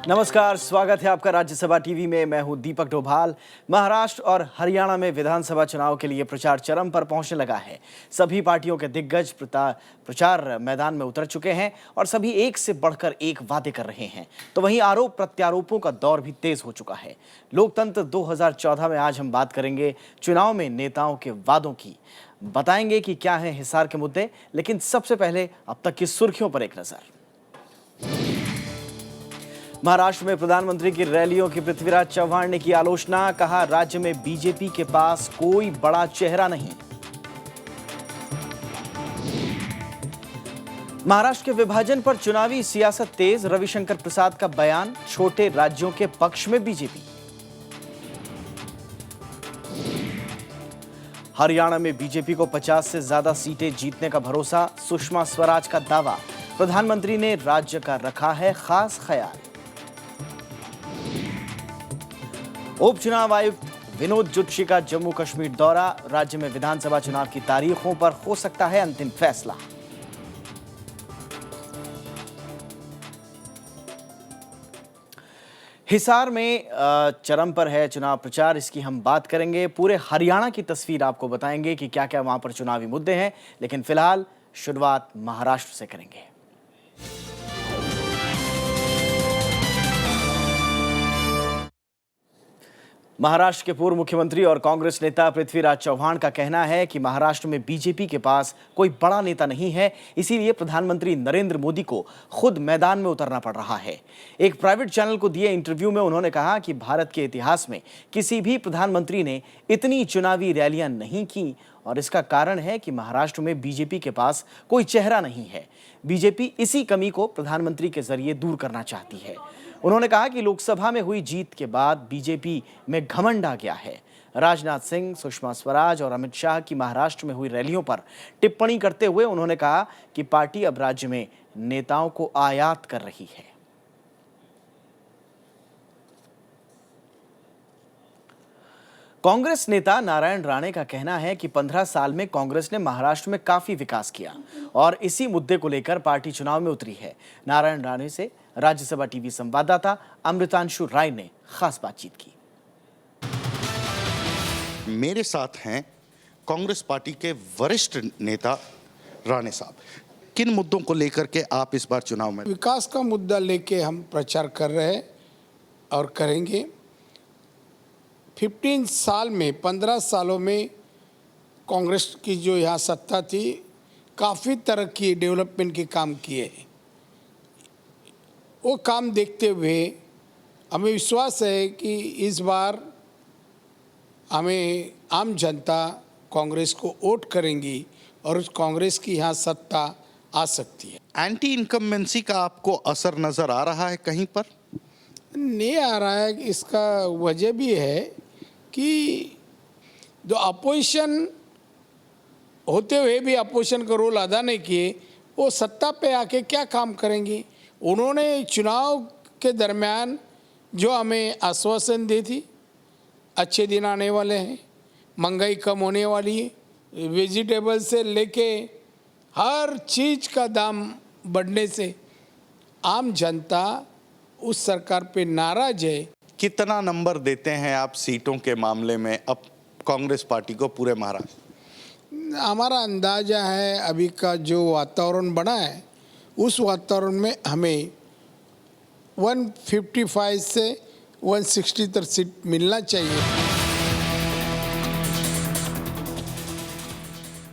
नमस्कार, स्वागत है आपका राज्यसभा टीवी में। मैं हूं दीपक डोभाल। महाराष्ट्र और हरियाणा में विधानसभा चुनाव के लिए प्रचार चरम पर पहुंचने लगा है। सभी पार्टियों के दिग्गज प्रचार मैदान में उतर चुके हैं और सभी एक से बढ़कर एक वादे कर रहे हैं। तो वहीं आरोप प्रत्यारोपों का दौर भी तेज हो चुका है। लोकतंत्र 2014 में आज हम बात करेंगे चुनाव में नेताओं के वादों की। बताएंगे कि क्या है हिसार के मुद्दे, लेकिन सबसे पहले अब तक की सुर्खियों पर एक नजर। महाराष्ट्र में प्रधानमंत्री की रैलियों की पृथ्वीराज चव्हाण ने की आलोचना। कहा, राज्य में बीजेपी के पास कोई बड़ा चेहरा नहीं। महाराष्ट्र के विभाजन पर चुनावी सियासत तेज। रविशंकर प्रसाद का बयान, छोटे राज्यों के पक्ष में बीजेपी। हरियाणा में बीजेपी को 50 से ज्यादा सीटें जीतने का भरोसा। सुषमा स्वराज का दावा, प्रधानमंत्री ने राज्य का रखा है खास ख्याल। उपचुनाव आयुक्त विनोद जुत्शी का जम्मू कश्मीर दौरा। राज्य में विधानसभा चुनाव की तारीखों पर हो सकता है अंतिम फैसला। हिसार में चरम पर है चुनाव प्रचार, इसकी हम बात करेंगे। पूरे हरियाणा की तस्वीर आपको बताएंगे कि क्या क्या वहां पर चुनावी मुद्दे हैं, लेकिन फिलहाल शुरुआत महाराष्ट्र से करेंगे। महाराष्ट्र के पूर्व मुख्यमंत्री और कांग्रेस नेता पृथ्वीराज चव्हाण का कहना है कि महाराष्ट्र में बीजेपी के पास कोई बड़ा नेता नहीं है, इसीलिए प्रधानमंत्री नरेंद्र मोदी को खुद मैदान में उतरना पड़ रहा है। एक प्राइवेट चैनल को दिए इंटरव्यू में उन्होंने कहा कि भारत के इतिहास में किसी भी प्रधानमंत्री ने इतनी चुनावी रैलियां नहीं की और इसका कारण है कि महाराष्ट्र में बीजेपी के पास कोई चेहरा नहीं है। बीजेपी इसी कमी को प्रधानमंत्री के जरिए दूर करना चाहती है। उन्होंने कहा कि लोकसभा में हुई जीत के बाद बीजेपी में घमंड आ गया है। राजनाथ सिंह, सुषमा स्वराज और अमित शाह की महाराष्ट्र में हुई रैलियों पर टिप्पणी करते हुए उन्होंने कहा कि पार्टी अब राज्य में नेताओं को आयात कर रही है। कांग्रेस नेता नारायण राणे का कहना है कि 15 साल में कांग्रेस ने महाराष्ट्र में काफी विकास किया और इसी मुद्दे को लेकर पार्टी चुनाव में उतरी है। नारायण राणे से राज्यसभा टीवी संवाददाता अमृतांशु राय ने खास बातचीत की। मेरे साथ हैं कांग्रेस पार्टी के वरिष्ठ नेता राणे साहब। किन मुद्दों को लेकर के आप इस बार चुनाव में? विकास का मुद्दा लेके हम प्रचार कर रहे हैं और करेंगे। 15 सालों में कांग्रेस की जो यहाँ सत्ता थी, काफ़ी तरक्की, डेवलपमेंट के काम किए। वो काम देखते हुए हमें विश्वास है कि इस बार हमें आम जनता कांग्रेस को वोट करेंगी और उस कांग्रेस की यहाँ सत्ता आ सकती है। एंटी इनकम्बेंसी का आपको असर नज़र आ रहा है कहीं पर? नहीं आ रहा है। इसका वजह भी है कि जो अपोजिशन होते हुए भी अपोजिशन का रोल अदा नहीं किए, वो सत्ता पे आके क्या काम करेंगी। उन्होंने चुनाव के दरमियान जो हमें आश्वासन दी थी, अच्छे दिन आने वाले हैं, महंगाई कम होने वाली है, वेजिटेबल से लेके हर चीज़ का दाम बढ़ने से आम जनता उस सरकार पे नाराज है। कितना नंबर देते हैं आप सीटों के मामले में अब कांग्रेस पार्टी को पूरे महाराष्ट्र? हमारा अंदाजा है अभी का जो वातावरण बना है, उस वातावरण में हमें 155 से 160 तक सीट मिलना चाहिए।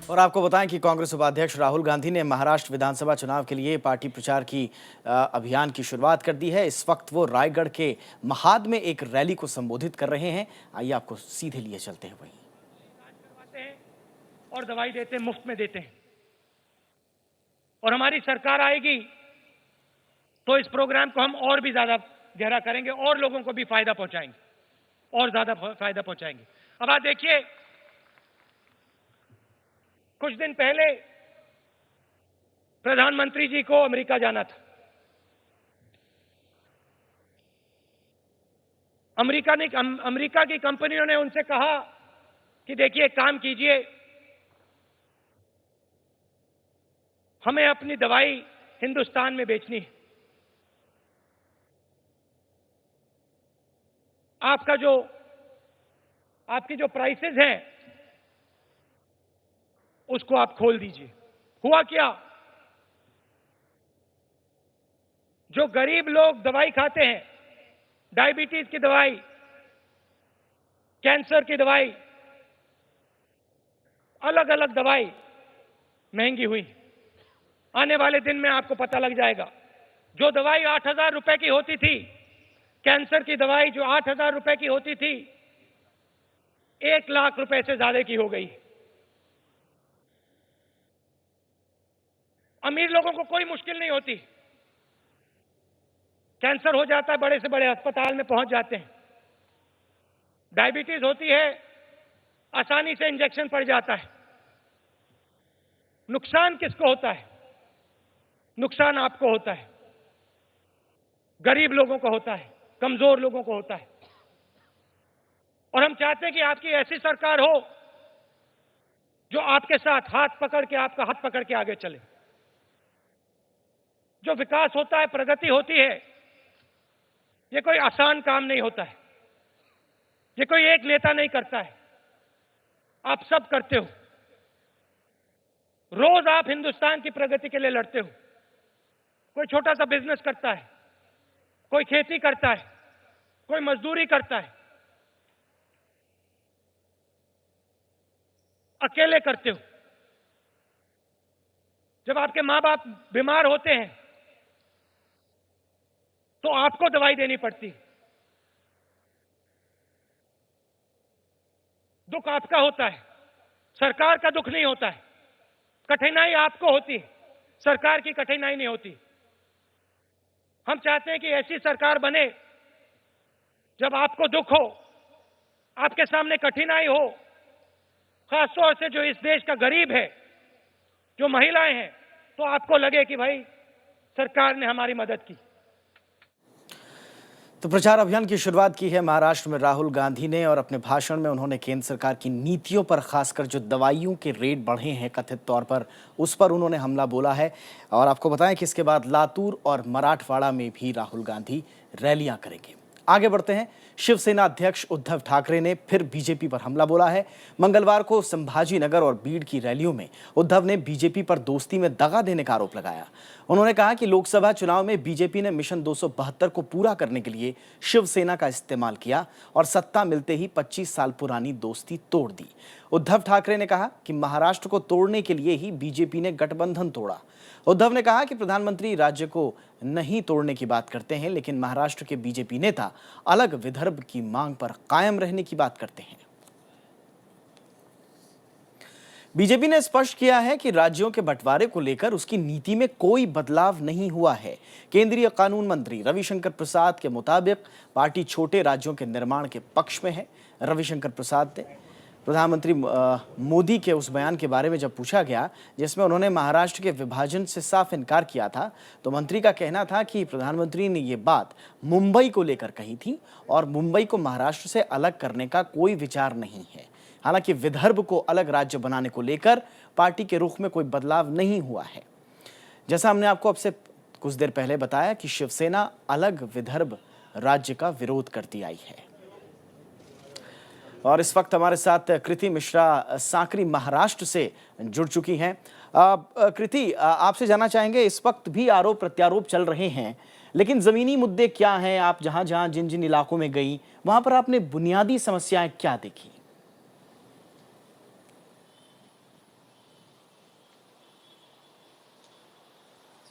और आपको बताएं कि कांग्रेस उपाध्यक्ष राहुल गांधी ने महाराष्ट्र विधानसभा चुनाव के लिए पार्टी प्रचार की अभियान की शुरुआत कर दी है। इस वक्त वो रायगढ़ के महाद में एक रैली को संबोधित कर रहे हैं। आइए आपको सीधे लिए चलते हैं। वहीं और दवाई देते हैं, मुफ्त में देते हैं। और हमारी सरकार आएगी तो इस प्रोग्राम को हम और भी ज्यादा गहरा करेंगे और लोगों को भी फायदा पहुंचाएंगे और ज्यादा फायदा पहुंचाएंगे। अब आप देखिए, कुछ दिन पहले प्रधानमंत्री जी को अमेरिका जाना था। अमेरिका की कंपनियों ने उनसे कहा कि देखिए, काम कीजिए, हमें अपनी दवाई हिंदुस्तान में बेचनी है। आपकी जो प्राइसेस हैं उसको आप खोल दीजिए। हुआ क्या, जो गरीब लोग दवाई खाते हैं, डायबिटीज की दवाई, कैंसर की दवाई, अलग अलग दवाई महंगी हुई। आने वाले दिन में आपको पता लग जाएगा, जो दवाई 8,000 रुपए की होती थी, कैंसर की दवाई जो 8,000 रुपए की होती थी, 1 लाख रुपए से ज्यादा की हो गई। अमीर लोगों को कोई मुश्किल नहीं होती, कैंसर हो जाता है, बड़े से बड़े अस्पताल में पहुंच जाते हैं। डायबिटीज होती है, आसानी से इंजेक्शन पड़ जाता है। नुकसान किसको होता है? नुकसान आपको होता है, गरीब लोगों को होता है, कमजोर लोगों को होता है। और हम चाहते हैं कि आपकी ऐसी सरकार हो जो आपके साथ हाथ पकड़ के, आपका हाथ पकड़ के आगे चले। जो विकास होता है, प्रगति होती है, ये कोई आसान काम नहीं होता है, ये कोई एक नेता नहीं करता है, आप सब करते हो। रोज आप हिंदुस्तान की प्रगति के लिए लड़ते हो। कोई छोटा सा बिजनेस करता है, कोई खेती करता है, कोई मजदूरी करता है, अकेले करते हो। जब आपके मां बाप बीमार होते हैं तो आपको दवाई देनी पड़ती है। दुख आपका होता है, सरकार का दुख नहीं होता है। कठिनाई आपको होती है, सरकार की कठिनाई नहीं होती। हम चाहते हैं कि ऐसी सरकार बने जब आपको दुख हो, आपके सामने कठिनाई हो, खासतौर से जो इस देश का गरीब है, जो महिलाएं हैं, तो आपको लगे कि भाई सरकार ने हमारी मदद की। तो प्रचार अभियान की शुरुआत की है महाराष्ट्र में राहुल गांधी ने, और अपने भाषण में उन्होंने केंद्र सरकार की नीतियों पर, खासकर जो दवाइयों के रेट बढ़े हैं कथित तौर पर, उस पर उन्होंने हमला बोला है। और आपको बताएं कि इसके बाद लातूर और मराठवाड़ा में भी राहुल गांधी रैलियां करेंगे। आगे बढ़ते हैं। शिवसेना अध्यक्ष उद्धव ठाकरे ने फिर बीजेपी पर हमला बोला है। मंगलवार को संभाजी नगर और बीड़ की रैलियों में उद्धव ने बीजेपी पर दोस्ती में दगा देने का आरोप लगाया। उन्होंने कहा कि लोकसभा चुनाव में बीजेपी ने मिशन 272 को पूरा करने के लिए शिवसेना का इस्तेमाल किया और सत्ता मिलते ही 25 साल पुरानी दोस्ती तोड़ दी। उद्धव ठाकरे ने कहा कि महाराष्ट्र को तोड़ने के लिए ही बीजेपी ने गठबंधन तोड़ा। उद्धव ने कहा कि प्रधानमंत्री राज्य को नहीं तोड़ने की बात करते हैं, लेकिन महाराष्ट्र के बीजेपी नेता अलग विदर्भ की मांग पर कायम रहने की बात करते हैं। बीजेपी ने स्पष्ट किया है कि राज्यों के बंटवारे को लेकर उसकी नीति में कोई बदलाव नहीं हुआ है। केंद्रीय कानून मंत्री रविशंकर प्रसाद के मुताबिक पार्टी छोटे राज्यों के निर्माण के पक्ष में है। रविशंकर प्रसाद ने प्रधानमंत्री मोदी के उस बयान के बारे में जब पूछा गया जिसमें उन्होंने महाराष्ट्र के विभाजन से साफ इनकार किया था, तो मंत्री का कहना था कि प्रधानमंत्री ने ये बात मुंबई को लेकर कही थी और मुंबई को महाराष्ट्र से अलग करने का कोई विचार नहीं है। हालांकि विदर्भ को अलग राज्य बनाने को लेकर पार्टी के रुख में कोई बदलाव नहीं हुआ है। जैसा हमने आपको अब से कुछ देर पहले बताया कि शिवसेना अलग विदर्भ राज्य का विरोध करती आई है। और इस वक्त हमारे साथ कृति मिश्रा सांकरी महाराष्ट्र से जुड़ चुकी हैं। कृति, आपसे जानना चाहेंगे, इस वक्त भी आरोप प्रत्यारोप चल रहे हैं, लेकिन जमीनी मुद्दे क्या हैं? आप जहां जिन जिन इलाकों में गई, वहां पर आपने बुनियादी समस्याएं क्या देखी?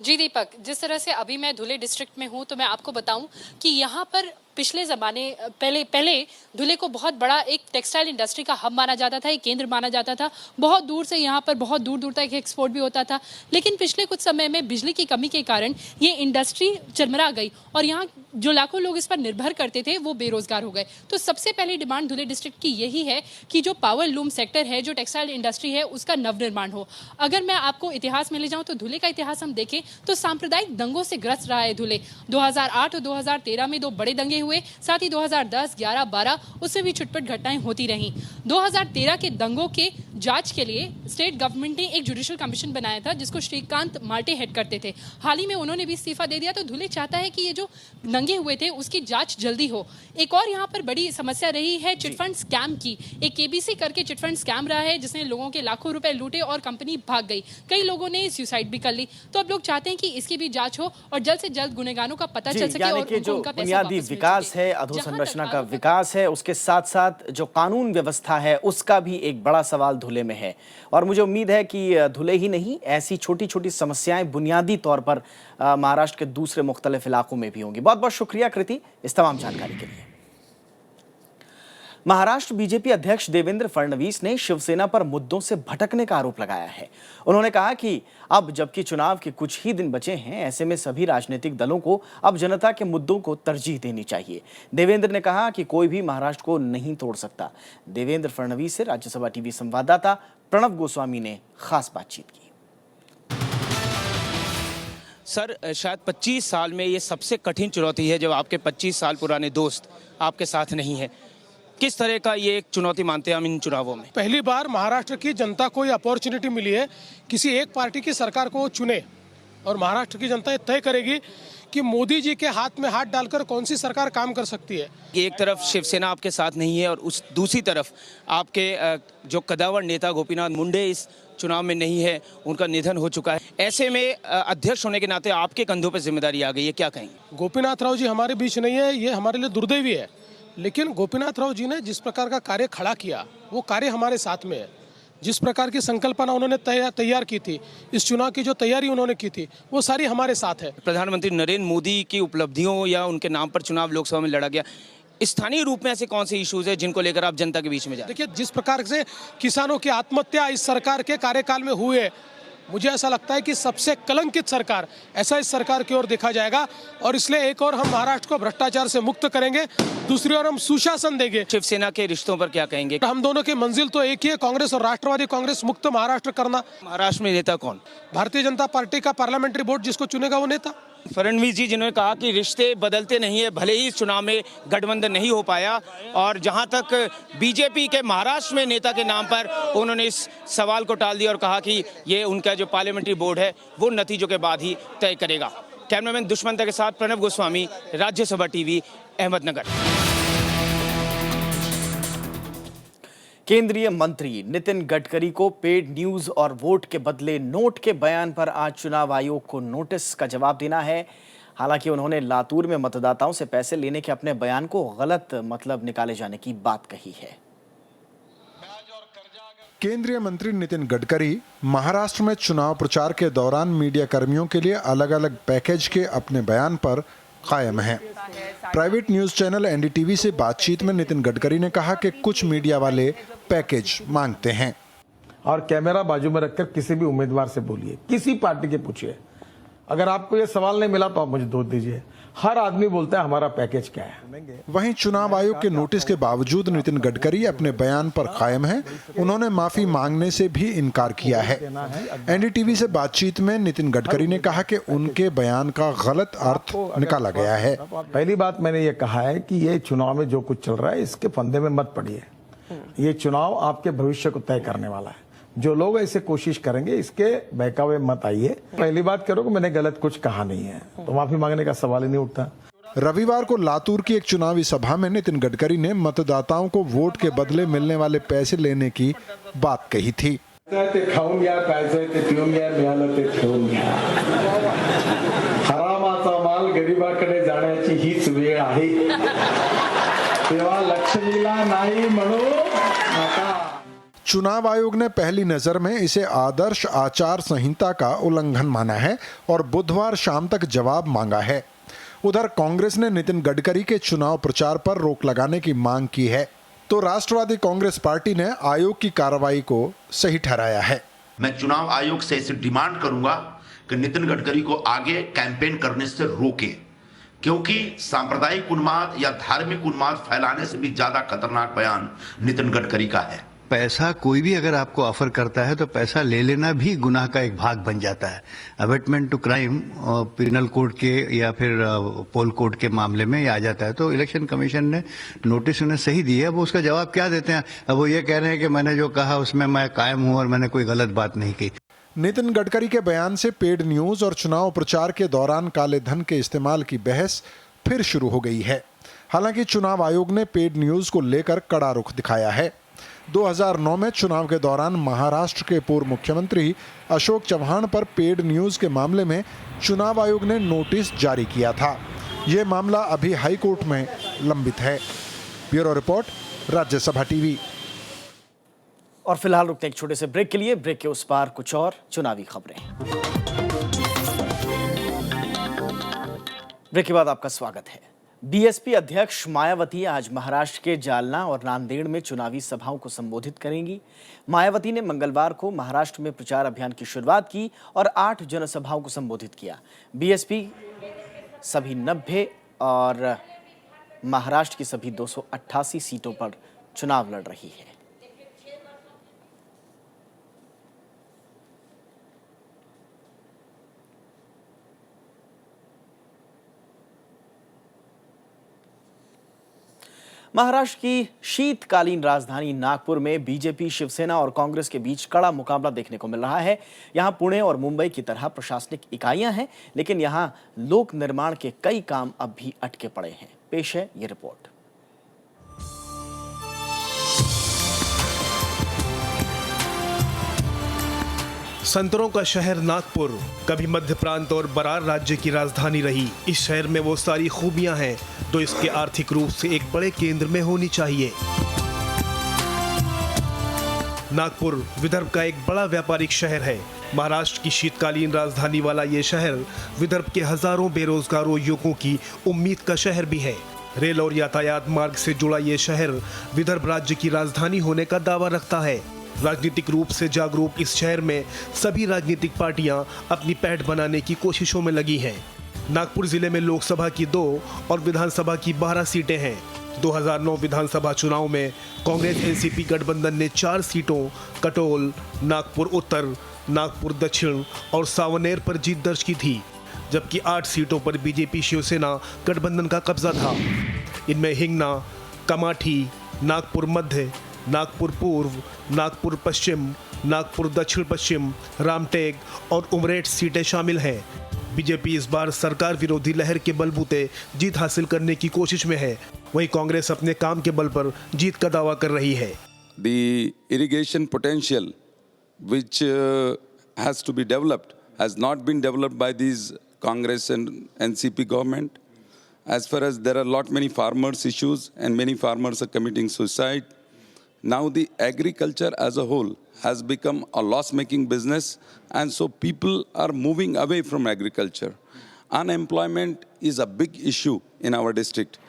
जी दीपक, जिस तरह से अभी मैं धुले डिस्ट्रिक्ट में हूं, तो मैं आपको बताऊं कि यहाँ पर पिछले ज़माने पहले धुले को बहुत बड़ा एक टेक्सटाइल इंडस्ट्री का हब माना जाता था, एक केंद्र माना जाता था। बहुत दूर से यहाँ पर बहुत दूर दूर तक एक्सपोर्ट भी होता था। लेकिन पिछले कुछ समय में बिजली की कमी के कारण ये इंडस्ट्री चरमरा गई और यहाँ जो लाखों लोग इस पर निर्भर करते थे वो बेरोजगार हो गए। तो सबसे पहली डिमांड धुले डिस्ट्रिक्ट की यही है कि जो पावर लूम सेक्टर है, जो टेक्सटाइल इंडस्ट्री है, उसका नवनिर्माण हो। अगर मैं आपको इतिहास में ले जाऊँ तो धुले का इतिहास हम देखें तो सांप्रदायिक दंगों से ग्रस्त रहा है धुले। 2008 और 2013 में 2 बड़े दंगे हुए, साथ ही 2010, 11, 12 उससे भी छुटपुट घटनाएं होती रहीं। 2013 के दंगों के जांच के लिए स्टेट गवर्नमेंट ने एक जुडिशियल कमीशन बनाया था जिसको श्रीकांत मार्टे हेड करते थे। हाल ही में उन्होंने भी इस्तीफा दे दिया। तो धुले चाहता है कि ये जो दंगे हुए थे उसकी जांच जल्दी हो। एक और यहाँ पर बड़ी समस्या रही है चिटफंड स्कैम की। एक केबीसी करके चिटफंड स्कैम रहा है जिसने लोगों के लाखों रुपए लूटे और कंपनी भाग गई। कई लोगों ने सुसाइड भी कर ली। तो अब लोग चाहते हैं कि इसकी भी जांच हो और जल्द से जल्द गुनहगारों का पता चल सके और उनको उनका पैसा बुनियादी वापस मिल विकास सके। है, जहां अधोसंरचना तक का आरोप विकास है, उसके साथ साथ जो कानून व्यवस्था है उसका भी एक बड़ा सवाल धुले में है। और मुझे उम्मीद है कि धुले ही नहीं, ऐसी छोटी छोटी समस्याएं बुनियादी तौर पर महाराष्ट्र के दूसरे मुख्तलिफ इलाकों में भी होंगी। बहुत बहुत शुक्रिया कृति इस तमाम जानकारी के लिए। महाराष्ट्र बीजेपी अध्यक्ष देवेंद्र फडणवीस ने शिवसेना पर मुद्दों से भटकने का आरोप लगाया है। उन्होंने कहा कि अब जबकि चुनाव के कुछ ही दिन बचे हैं, ऐसे में सभी राजनीतिक दलों को अब जनता के मुद्दों को तरजीह देनी चाहिए। देवेंद्र ने कहा कि कोई भी महाराष्ट्र को नहीं तोड़ सकता। देवेंद्र फडणवीस से राज्यसभा टीवी संवाददाता प्रणव गोस्वामी ने खास बातचीत की। सर, शायद 25 साल में ये सबसे कठिन चुनौती है जब आपके 25 साल पुराने दोस्त आपके साथ नहीं है। किस तरह का ये एक चुनौती मानते हैं हम इन चुनावों में? पहली बार महाराष्ट्र की जनता को ये अपॉर्चुनिटी मिली है किसी एक पार्टी की सरकार को वो चुने और महाराष्ट्र की जनता ये तय करेगी कि मोदी जी के हाथ में हाथ डालकर कौन सी सरकार काम कर सकती है। एक तरफ शिवसेना आपके साथ नहीं है और उस दूसरी तरफ आपके जो कदावर नेता गोपीनाथ मुंडे इस चुनाव में नहीं है, उनका निधन हो चुका है। ऐसे में अध्यक्ष होने के नाते आपके कंधों पर जिम्मेदारी आ गई है, क्या कहेंगे? गोपीनाथ राव जी हमारे बीच नहीं है, ये हमारे लिए दुर्दैवी है। लेकिन गोपीनाथ राव जी ने जिस प्रकार का कार्य खड़ा किया वो कार्य हमारे साथ में है। जिस प्रकार की संकल्पना उन्होंने तैयार की थी, इस चुनाव की जो तैयारी उन्होंने की थी, वो सारी हमारे साथ है। प्रधानमंत्री नरेंद्र मोदी की उपलब्धियों या उनके नाम पर चुनाव लोकसभा में लड़ा गया, स्थानीय रूप में ऐसे कौन से इश्यूज है जिनको लेकर आप जनता के बीच में जाए? देखिए, जिस प्रकार से किसानों की आत्महत्या इस सरकार के कार्यकाल में हुए, मुझे ऐसा लगता है कि सबसे कलंकित सरकार ऐसा इस सरकार की ओर देखा जाएगा। और इसलिए एक और हम महाराष्ट्र को भ्रष्टाचार से मुक्त करेंगे, दूसरी ओर हम सुशासन देंगे। शिवसेना के रिश्तों पर क्या कहेंगे? हम दोनों की मंजिल तो एक ही है, कांग्रेस और राष्ट्रवादी कांग्रेस मुक्त महाराष्ट्र करना। महाराष्ट्र में नेता कौन? भारतीय जनता पार्टी का पार्लियामेंट्री बोर्ड जिसको चुनेगा वो नेता। फडणवीस जी जिन्होंने कहा कि रिश्ते बदलते नहीं है, भले ही इस चुनाव में गठबंधन नहीं हो पाया, और जहां तक बीजेपी के महाराष्ट्र में नेता के नाम पर उन्होंने इस सवाल को टाल दिया और कहा कि ये उनका जो पार्लियामेंट्री बोर्ड है वो नतीजों के बाद ही तय करेगा। कैमरामैन दुष्मंत के साथ प्रणव गोस्वामी, राज्यसभा टीवी, अहमदनगर। केंद्रीय मंत्री नितिन गडकरी को पेड न्यूज और वोट के बदले नोट के बयान पर आज चुनाव आयोग को नोटिस का जवाब देना है। हालांकि उन्होंने लातूर में मतदाताओं से पैसे लेने के अपने बयान को गलत मतलब निकाले जाने की बात कही है। केंद्रीय मंत्री नितिन गडकरी महाराष्ट्र में चुनाव प्रचार के दौरान मीडिया कर्मियों के लिए अलग अलग पैकेज के अपने बयान पर कायम हैं। प्राइवेट न्यूज चैनल एनडीटीवी से बातचीत में नितिन गडकरी ने कहा कि कुछ मीडिया वाले पैकेज मांगते हैं। और कैमरा बाजू में रखकर किसी भी उम्मीदवार से बोलिए, किसी पार्टी के पूछिए, अगर आपको ये सवाल नहीं मिला तो आप मुझे दोष दीजिए। हर आदमी बोलता है हमारा पैकेज क्या है। वहीं चुनाव आयोग के नोटिस के बावजूद नितिन गडकरी अपने बयान पर कायम हैं। उन्होंने माफी मांगने से भी इनकार किया है। एनडीटीवी से बातचीत में नितिन गडकरी ने कहा कि उनके बयान का गलत अर्थ निकाला गया है। पहली बात मैंने ये कहा है कि ये चुनाव में जो कुछ चल रहा है इसके फंदे में मत पड़िए। ये चुनाव आपके भविष्य को तय करने वाला है। जो लोग ऐसे कोशिश करेंगे इसके बहकावे मत आइए। पहली बात करो कि मैंने गलत कुछ कहा नहीं है, तो माफी मांगने का सवाल ही नहीं उठता। रविवार को लातूर की एक चुनावी सभा में नितिन गडकरी ने मतदाताओं को वोट के बदले मिलने वाले पैसे लेने की बात कही थी। ते खाऊन घ्या, प्यायचं ते पिऊन घ्या, मिळालं ते ठेवून घ्या। हरामाचा माल गरीबाकडे जाण्याची हीच वेळ आहे, तेव्हा लक्ष्मीला नाही म्हणू नका। चुनाव आयोग ने पहली नजर में इसे आदर्श आचार संहिता का उल्लंघन माना है और बुधवार शाम तक जवाब मांगा है। उधर कांग्रेस ने नितिन गडकरी के चुनाव प्रचार पर रोक लगाने की मांग की है, तो राष्ट्रवादी कांग्रेस पार्टी ने आयोग की कार्रवाई को सही ठहराया है। मैं चुनाव आयोग से इसे डिमांड करूंगा कि नितिन गडकरी को आगे कैंपेन करने से रोकें, क्योंकि सांप्रदायिक उन्माद या धार्मिक उन्माद फैलाने से भी ज्यादा खतरनाक बयान नितिन गडकरी का है। पैसा कोई भी अगर आपको ऑफर करता है तो पैसा ले लेना भी गुनाह का एक भाग बन जाता है। Abetment to crime penal code के या फिर पोल कोड के मामले में आ जाता है। तो इलेक्शन कमीशन ने नोटिस उन्हें सही दी है। अब उसका जवाब क्या देते हैं? अब वो ये कह रहे हैं कि मैंने जो कहा उसमें मैं कायम हूं और मैंने कोई गलत बात नहीं की। नितिन गडकरी के बयान से पेड न्यूज और चुनाव प्रचार के दौरान काले धन के इस्तेमाल की बहस फिर शुरू हो गई है। हालांकि चुनाव आयोग ने पेड न्यूज को लेकर कड़ा रुख दिखाया है। 2009 में चुनाव के दौरान महाराष्ट्र के पूर्व मुख्यमंत्री अशोक चव्हाण पर पेड न्यूज के मामले में चुनाव आयोग ने नोटिस जारी किया था। ये मामला अभी हाई कोर्ट में लंबित है। Bureau report, Rajya Sabha TV. और फिलहाल रुकते एक छोटे से ब्रेक के लिए। ब्रेक के उस पार कुछ और चुनावी खबरें। ब्रेक के बाद आपका स्वागत है। बीएसपी अध्यक्ष मायावती आज महाराष्ट्र के जालना और नांदेड़ में चुनावी सभाओं को संबोधित करेंगी। मायावती ने मंगलवार को महाराष्ट्र में प्रचार अभियान की शुरुआत की और 8 जनसभाओं को संबोधित किया। बीएसपी सभी 90 और महाराष्ट्र की सभी 288 सीटों पर चुनाव लड़ रही है। महाराष्ट्र की शीतकालीन राजधानी नागपुर में बीजेपी, शिवसेना और कांग्रेस के बीच कड़ा मुकाबला देखने को मिल रहा है। यहां पुणे और मुंबई की तरह प्रशासनिक इकाइयां हैं, लेकिन यहां लोक निर्माण के कई काम अब भी अटके पड़े हैं। पेश है ये रिपोर्ट। संतरों का शहर नागपुर कभी मध्य प्रांत और बरार राज्य की राजधानी रही। इस शहर में वो सारी खूबियां हैं जो इसके आर्थिक रूप से एक बड़े केंद्र में होनी चाहिए। नागपुर विदर्भ का एक बड़ा व्यापारिक शहर है। महाराष्ट्र की शीतकालीन राजधानी वाला ये शहर विदर्भ के हजारों बेरोजगारों युवकों की उम्मीद का शहर भी है। रेल और यातायात मार्ग से जुड़ा ये शहर विदर्भ राज्य की राजधानी होने का दावा रखता है। राजनीतिक रूप से जागरूक इस शहर में सभी राजनीतिक पार्टियां अपनी पैठ बनाने की कोशिशों में लगी हैं। नागपुर जिले में लोकसभा की 2 और विधानसभा की 12 सीटें हैं। 2009 विधानसभा चुनाव में कांग्रेस एनसीपी गठबंधन ने 4 सीटों कटोल, नागपुर उत्तर, नागपुर दक्षिण और सावनेर पर जीत दर्ज की थी, जबकि 8 सीटों पर बीजेपी शिवसेना गठबंधन का कब्जा था। इनमें हिंगना, कमाठी, नागपुर मध्य, नागपुर पूर्व, नागपुर पश्चिम, नागपुर दक्षिण पश्चिम, रामटेक और उमरेठ सीटें शामिल हैं। बीजेपी इस बार सरकार विरोधी लहर के बलबूते जीत हासिल करने की कोशिश में है। वहीं कांग्रेस अपने काम के बल पर जीत का दावा कर रही है। The irrigation potential which has to be developed has not been developed by these Congress and NCP government. As far as there are lot many farmers issues and many farmers are committing suicide. Now the agriculture as a whole has become a loss-making business, and so people are moving away from agriculture. Unemployment is a big issue in our district.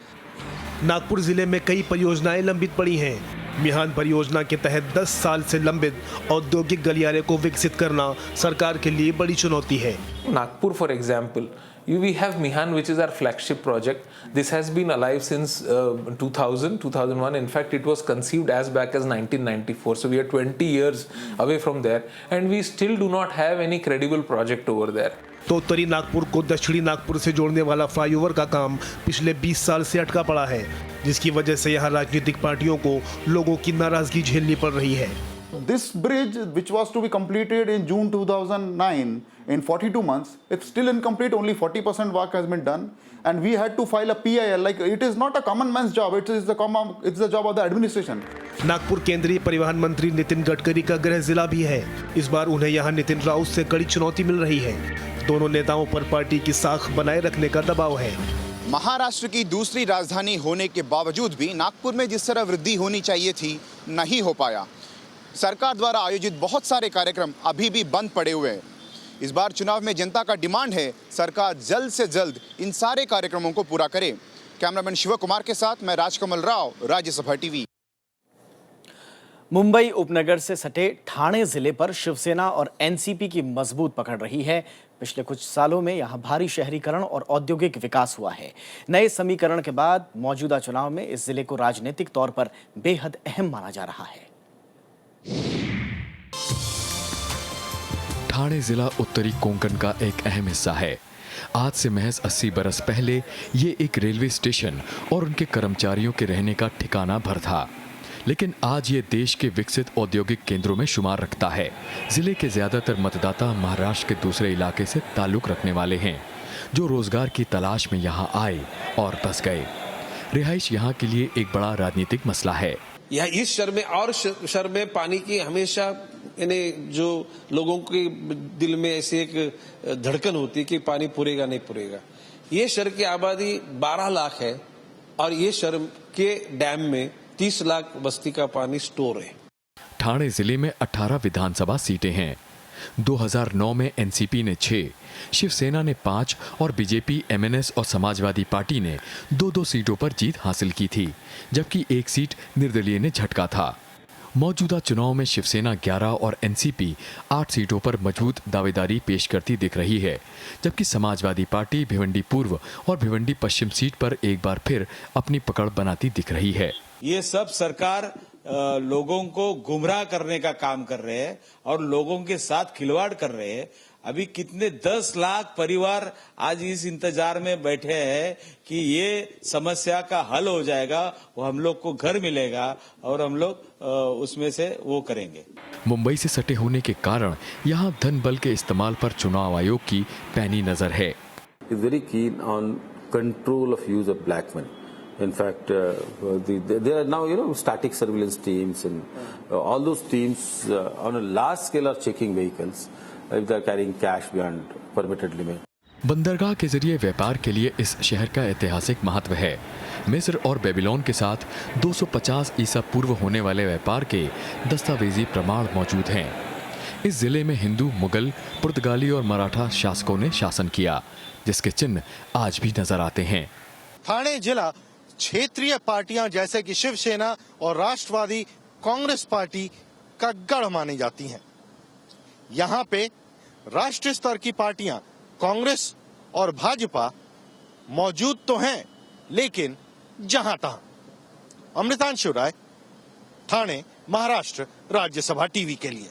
Nagpur जिले में कई परियोजनाएं लंबित पड़ी हैं। मिहान परियोजना के तहत 10 साल से लंबित औद्योगिक गलियारे को विकसित करना सरकार के लिए बड़ी चुनौती है। Nagpur, for example, we have Mihan, which is our flagship project. This has been alive since 2000, 2001. In fact, it was conceived as back as 1994. So we are 20 years away from there, and we still do not have any credible project over there. तो उत्तरी नागपुर को दक्षिणी नागपुर से जोड़ने वाला flyover का काम पिछले 20 साल से अटका पड़ा है, जिसकी वजह से यहाँ राजनीतिक पार्टियों को लोगों की नाराजगी झेलनी पड़ रही है। This bridge, which was to be completed in June 2009, in 42 months, it's still incomplete. Only 40% work has been done, and we had to file a PIL. Like, it is not a common man's job. It's the job of the administration. Nagpur केंद्रीय परिवहन मंत्री नितिन गडकरी का गृह जिला भी है। इस बार उन्हें यहाँ नितिन राउत से कड़ी चुनौती मिल रही है। दोनों नेताओं पर पार्टी की साख बनाए रखने का दबाव है। महाराष्ट्र की दूसरी राजधानी होने के बावजूद भी नागपुर में जिस तरह वृद्धि होनी चाहिए थी, नहीं हो पाया। सरकार द्वारा आयोजित बहुत सारे कार्यक्रम अभी भी बंद पड़े हुए हैं। इस बार चुनाव में जनता का डिमांड है सरकार जल्द से जल्द इन सारे कार्यक्रमों को पूरा करे। कैमरामैन शिव कुमार के साथ मैं राजकमल राव, राज्यसभा टीवी। मुंबई उपनगर से सटे ठाणे जिले पर शिवसेना और एनसीपी की मजबूत पकड़ रही है। पिछले कुछ सालों में यहां भारी शहरीकरण और औद्योगिक विकास हुआ है। नए समीकरण के बाद मौजूदा चुनाव में इस जिले को राजनीतिक तौर पर बेहद अहम माना जा रहा है। ठाणे जिला उत्तरी कोंकण का एक अहम हिस्सा है। आज से महज 80 बरस पहले ये एक रेलवे स्टेशन और उनके कर्मचारियों के रहने का ठिकाना भर था, लेकिन आज ये देश के विकसित औद्योगिक केंद्रों में शुमार रखता है। जिले के ज्यादातर मतदाता महाराष्ट्र के दूसरे इलाके से ताल्लुक रखने वाले हैं, जो रोजगार की तलाश में यहाँ आए और बस गए। रिहाइश यहाँ के लिए एक बड़ा राजनीतिक मसला है। यह इस शहर में और शहर में पानी की हमेशा यानी जो लोगों के दिल में ऐसी एक धड़कन होती है कि पानी पूरेगा नहीं पूरेगा। ये शहर की आबादी 12 लाख है और ये शहर के डैम में 30 लाख बस्ती का पानी स्टोर है। ठाणे जिले में 18 विधानसभा सीटें हैं। 2009 में एनसीपी ने 6, शिवसेना ने 5 और बीजेपी, एमएनएस और समाजवादी पार्टी ने 2-2 सीटों पर जीत हासिल की थी, जबकि एक सीट निर्दलीय ने झटका था। मौजूदा चुनाव में शिवसेना 11 और एनसीपी 8 सीटों पर मजबूत दावेदारी पेश करती दिख रही है, जबकि समाजवादी पार्टी भिवंडी पूर्व और भिवंडी पश्चिम सीट पर एक बार फिर अपनी पकड़ बनाती दिख रही है। ये सब सरकार लोगों को गुमराह करने का काम कर रहे हैं और लोगों के साथ खिलवाड़ कर रहे हैं। अभी कितने 10 लाख परिवार आज इस इंतजार में बैठे हैं कि ये समस्या का हल हो जाएगा, वो हम लोग को घर मिलेगा और हम लोग उसमें से वो करेंगे। मुंबई से सटे होने के कारण यहाँ धन बल के इस्तेमाल पर चुनाव आयोग की पैनी नजर है। Very keen on control of use of black money. In fact, there are now static surveillance teams and all those teams on a large scale are checking vehicles if they are carrying cash beyond permitted limit. बंदरगाह के जरिए व्यापार के लिए इस शहर का ऐतिहासिक महत्व है। मिस्र और बेबीलोन के साथ 250 ईसा पूर्व होने वाले व्यापार के दस्तावेजी प्रमाण मौजूद हैं। इस जिले में हिंदू, मुगल, पुर्तगाली और मराठा शासकों ने शासन किया, जिसके चिन्ह आज भी नजर आते हैं। ठाणे जिला क्षेत्रीय पार्टियां जैसे कि शिवसेना और राष्ट्रवादी कांग्रेस पार्टी का गढ़ मानी जाती हैं। यहाँ पे राष्ट्रीय स्तर की पार्टियां कांग्रेस और भाजपा मौजूद तो हैं, लेकिन जहां तहां। अमृतांशु राय, ठाणे, महाराष्ट्र, राज्यसभा टीवी के लिए।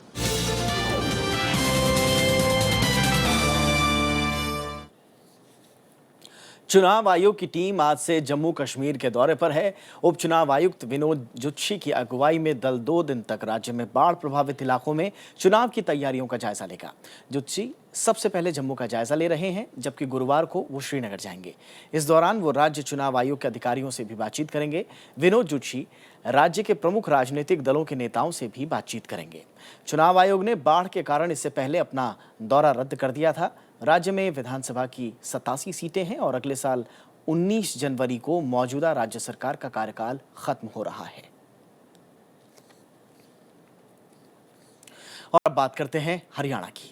चुनाव आयोग की टीम आज से जम्मू कश्मीर के दौरे पर है। उपचुनाव आयुक्त विनोद जुत्शी की अगुवाई में दल 2 दिन तक राज्य में बाढ़ प्रभावित इलाकों में चुनाव की तैयारियों का जायजा लेगा। जुत्शी सबसे पहले जम्मू का जायजा ले रहे हैं, जबकि गुरुवार को वो श्रीनगर जाएंगे। इस दौरान वो राज्य चुनाव आयोग के अधिकारियों से भी बातचीत करेंगे। विनोद जुत्शी राज्य के प्रमुख राजनीतिक दलों के नेताओं से भी बातचीत करेंगे। चुनाव आयोग ने बाढ़ के कारण इससे पहले अपना दौरा रद्द कर दिया था। राज्य में विधानसभा की 87 सीटें हैं और अगले साल 19 जनवरी को मौजूदा राज्य सरकार का कार्यकाल खत्म हो रहा है। और अब बात करते हैं हरियाणा की।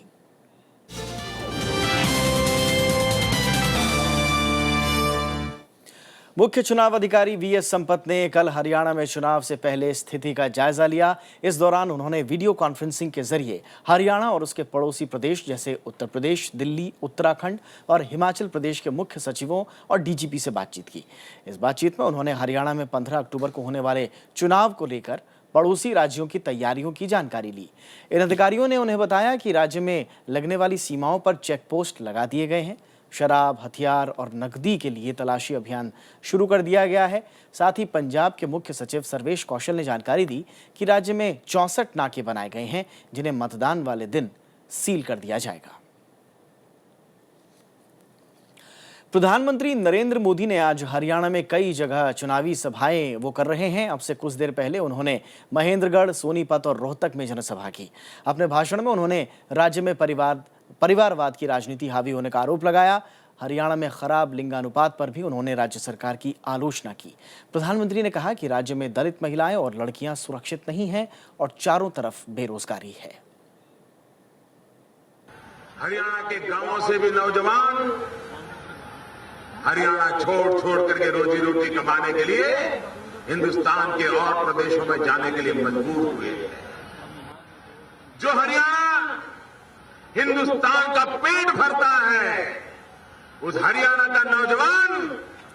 मुख्य चुनाव अधिकारी वीएस संपत ने कल हरियाणा में चुनाव से पहले स्थिति का जायजा लिया। इस दौरान उन्होंने वीडियो कॉन्फ्रेंसिंग के जरिए हरियाणा और उसके पड़ोसी प्रदेश जैसे उत्तर प्रदेश, दिल्ली, उत्तराखंड और हिमाचल प्रदेश के मुख्य सचिवों और डीजीपी से बातचीत की। इस बातचीत में उन्होंने हरियाणा में 15 अक्टूबर को होने वाले चुनाव को लेकर पड़ोसी राज्यों की तैयारियों की जानकारी ली। इन अधिकारियों ने उन्हें बताया कि राज्य में लगने वाली सीमाओं पर चेक पोस्ट लगा दिए गए हैं। शराब, हथियार और नकदी के लिए तलाशी अभियान शुरू कर दिया गया है। साथ ही पंजाब के मुख्य सचिव सर्वेश कौशल ने जानकारी दी कि राज्य में 64 नाके बनाए गए हैं, जिन्हें मतदान वाले दिन सील कर दिया जाएगा। प्रधानमंत्री नरेंद्र मोदी ने आज हरियाणा में कई जगह चुनावी सभाएं वो कर रहे हैं। अब से कुछ देर पहले उन्होंने महेंद्रगढ़, सोनीपत और रोहतक में जनसभा की। अपने भाषण में उन्होंने राज्य में परिवारवाद की राजनीति हावी होने का आरोप लगाया। हरियाणा में खराब लिंगानुपात पर भी उन्होंने राज्य सरकार की आलोचना की। प्रधानमंत्री ने कहा कि राज्य में दलित महिलाएं और लड़कियां सुरक्षित नहीं हैं और चारों तरफ बेरोजगारी है। हरियाणा के गांवों से भी नौजवान हरियाणा छोड़ करके रोजी रोटी कमाने के लिए हिंदुस्तान के और प्रदेशों में जाने के लिए मजबूर हुए। जो हरियाणा हिंदुस्तान का पेट भरता है, उस हरियाणा का नौजवान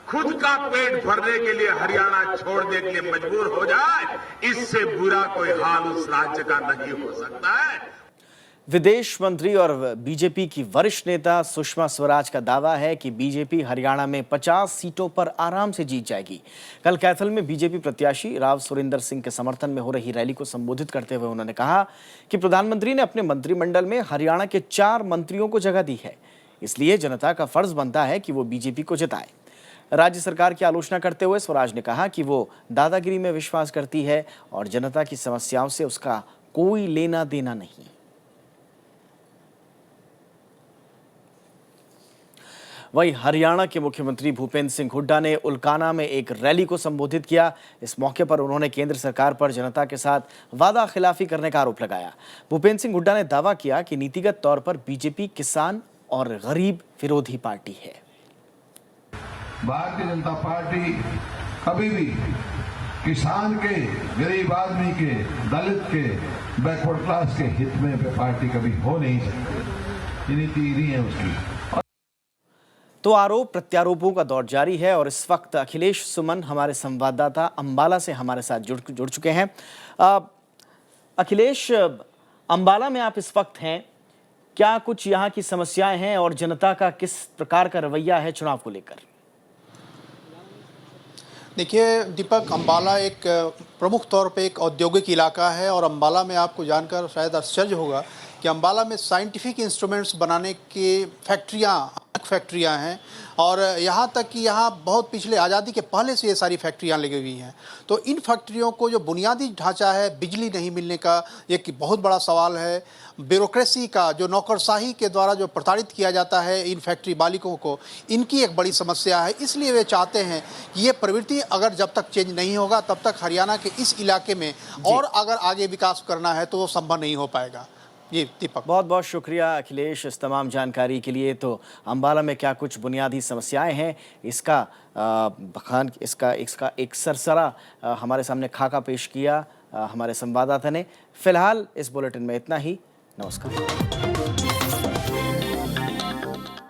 खुद का पेट भरने के लिए हरियाणा छोड़ने के लिए मजबूर हो जाए, इससे बुरा कोई हाल उस राज्य का नहीं हो सकता है। विदेश मंत्री और बीजेपी की वरिष्ठ नेता सुषमा स्वराज का दावा है कि बीजेपी हरियाणा में 50 सीटों पर आराम से जीत जाएगी। कल कैथल में बीजेपी प्रत्याशी राव सुरेंद्र सिंह के समर्थन में हो रही रैली को संबोधित करते हुए उन्होंने कहा कि प्रधानमंत्री ने अपने मंत्रिमंडल में हरियाणा के 4 मंत्रियों को जगह दी है, इसलिए जनता का फर्ज बनता है कि वो बीजेपी को जिताए। राज्य सरकार की आलोचना करते हुए स्वराज ने कहा कि वो दादागिरी में विश्वास करती है और जनता की समस्याओं से उसका कोई लेना देना नहीं। वहीं हरियाणा के मुख्यमंत्री भूपेंद्र सिंह हुड्डा ने उलकाना में एक रैली को संबोधित किया। इस मौके पर उन्होंने केंद्र सरकार पर जनता के साथ वादा खिलाफी करने का आरोप लगाया। भूपेंद्र सिंह हुड्डा ने दावा किया कि नीतिगत तौर पर बीजेपी किसान और गरीब विरोधी पार्टी है। भारतीय जनता पार्टी कभी भी किसान के, गरीब आदमी के, दलित के, बैकवर्ड क्लास के हित में पार्टी कभी हो नहीं सकती। ये नीति नहीं है उसकी। तो आरोप प्रत्यारोपों का दौर जारी है और इस वक्त अखिलेश सुमन हमारे संवाददाता अंबाला से हमारे साथ जुड़ चुके हैं। अखिलेश, अंबाला में आप इस वक्त हैं, क्या कुछ यहाँ की समस्याएं हैं और जनता का किस प्रकार का रवैया है चुनाव को लेकर? देखिए दीपक, अंबाला एक प्रमुख तौर पे एक औद्योगिक इलाका है और अंबाला में आपको जानकर शायद आश्चर्य होगा कि अंबाला में साइंटिफिक इंस्ट्रूमेंट्स बनाने की फैक्ट्रियां हैं और यहाँ तक कि यहाँ बहुत पिछले आज़ादी के पहले से ये सारी फैक्ट्रियां लगी हुई हैं। तो इन फैक्ट्रियों को जो बुनियादी ढांचा है, बिजली नहीं मिलने का एक बहुत बड़ा सवाल है। ब्यूरोक्रेसी का जो नौकरशाही के द्वारा जो प्रताड़ित किया जाता है इन फैक्ट्री मालिकों को, इनकी एक बड़ी समस्या है। इसलिए वे चाहते हैं कि ये प्रवृत्ति अगर जब तक चेंज नहीं होगा तब तक हरियाणा के इस इलाके में और अगर आगे विकास करना है तो वो संभव नहीं हो पाएगा। जी दीपक, बहुत बहुत शुक्रिया अखिलेश इस तमाम जानकारी के लिए। तो अंबाला में क्या कुछ बुनियादी समस्याएं हैं, इसका बखान इसका एक सरसरा हमारे सामने खाका पेश किया हमारे संवाददाता ने। फिलहाल इस बुलेटिन में इतना ही। नमस्कार।